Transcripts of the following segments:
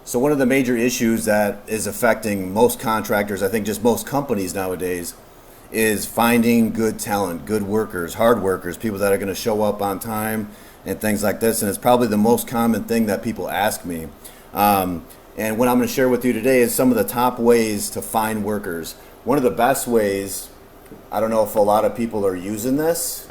So one of the major issues that is affecting most contractors, I think just most companies nowadays, is finding good talent, good workers, hard workers, people that are going to show up on time and things like this. And it's probably the most common thing that people ask me. And what I'm going to share with you today is some of the top ways to find workers. One of the best ways, I don't know if a lot of people are using this,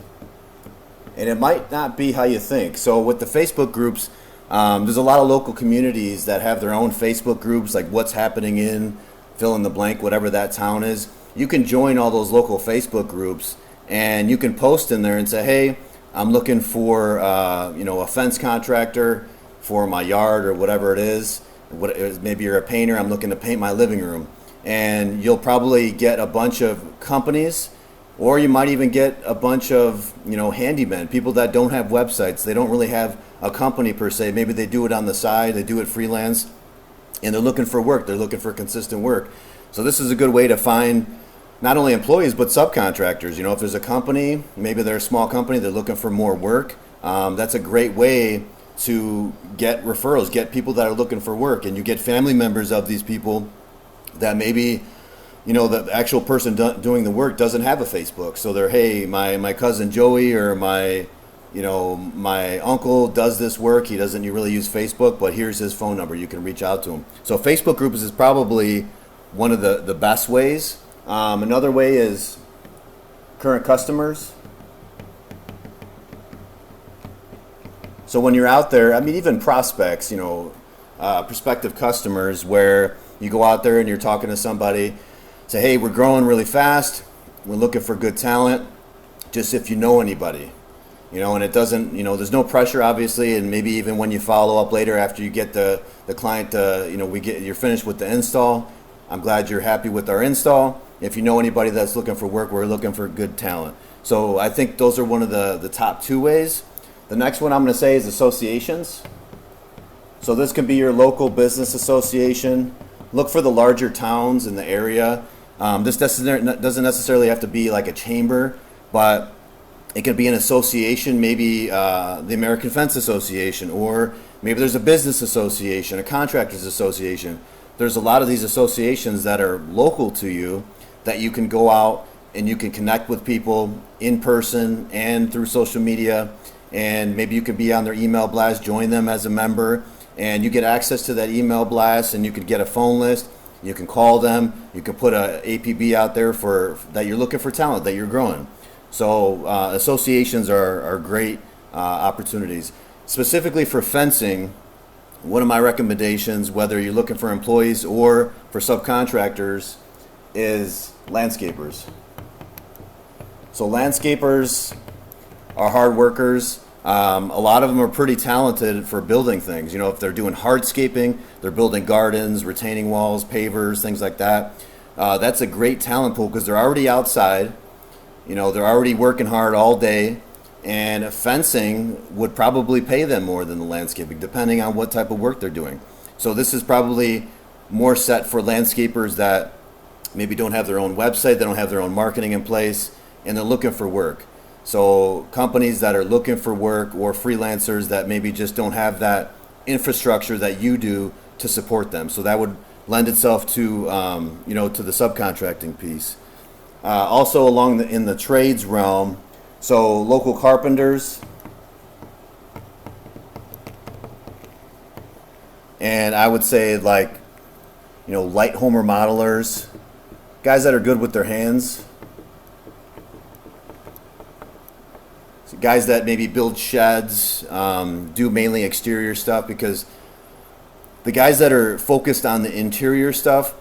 and it might not be how you think. So with the Facebook groups, there's a lot of local communities that have their own Facebook groups, like what's happening in fill in the blank, whatever that town is. You can join all those local Facebook groups, and you can post in there and say, hey, I'm looking for a fence contractor for my yard or whatever it is. Maybe you're a painter, I'm looking to paint my living room. And you'll probably get a bunch of companies, or you might even get a bunch of handymen, people that don't have websites. They don't really have a company per se. Maybe they do it on the side, they do it freelance, and they're looking for work. They're looking for consistent work. So this is a good way to find not only employees but subcontractors. If there's a company, maybe they're a small company, they're looking for more work. That's a great way to get referrals, get people that are looking for work, and you get family members of these people that maybe the actual person doing the work doesn't have a Facebook. So they're, hey, my cousin Joey or my uncle does this work. He doesn't really use Facebook, but here's his phone number. You can reach out to him. So Facebook groups is probably one of the best ways. Another way is current customers. So when you're out there, even prospects, prospective customers, where you go out there and you're talking to somebody, say, hey, we're growing really fast. We're looking for good talent. Just if you know anybody, and it doesn't, there's no pressure, obviously. And maybe even when you follow up later after you get the client, you're finished with the install. I'm glad you're happy with our install. If you know anybody that's looking for work, we're looking for good talent. So I think those are one of the top two ways. The next one I'm going to say is associations. So this could be your local business association. Look for the larger towns in the area. This doesn't necessarily have to be like a chamber, but it could be an association, maybe the American Fence Association, or maybe there's a business association, a contractors association. There's a lot of these associations that are local to you that you can go out and you can connect with people in person and through social media, and maybe you could be on their email blast, join them as a member, and you get access to that email blast, and you could get a phone list. You can call them. You can put a APB out there for that you're looking for talent, that you're growing. So associations are great opportunities. Specifically for fencing, one of my recommendations, whether you're looking for employees or for subcontractors, is landscapers. So landscapers are hard workers. A lot of them are pretty talented for building things. If they're doing hardscaping, they're building gardens, retaining walls, pavers, things like that. That's a great talent pool because they're already outside. They're already working hard all day, and fencing would probably pay them more than the landscaping, depending on what type of work they're doing. So this is probably more set for landscapers that maybe don't have their own website, they don't have their own marketing in place, and they're looking for work. So companies that are looking for work, or freelancers that maybe just don't have that infrastructure that you do to support them. So that would lend itself to to the subcontracting piece. Also in the trades realm, so local carpenters, and I would say light home remodelers, guys that are good with their hands. Guys that maybe build sheds, do mainly exterior stuff, because the guys that are focused on the interior stuff,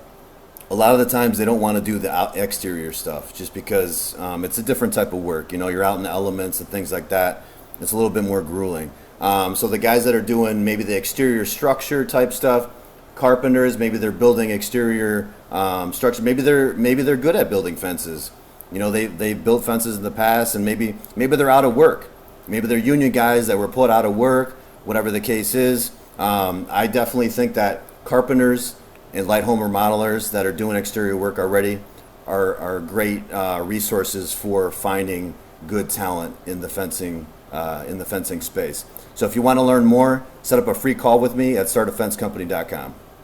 a lot of the times they don't want to do the exterior stuff, just because it's a different type of work. You're out in the elements and things like that. It's a little bit more grueling. So the guys that are doing maybe the exterior structure type stuff, carpenters, maybe they're building exterior structure. Maybe they're good at building fences. They've built fences in the past, and maybe they're out of work. Maybe they're union guys that were put out of work, whatever the case is. I definitely think that carpenters and light home remodelers that are doing exterior work already are great resources for finding good talent in the fencing space. So if you want to learn more, set up a free call with me at startdefensecompany.com.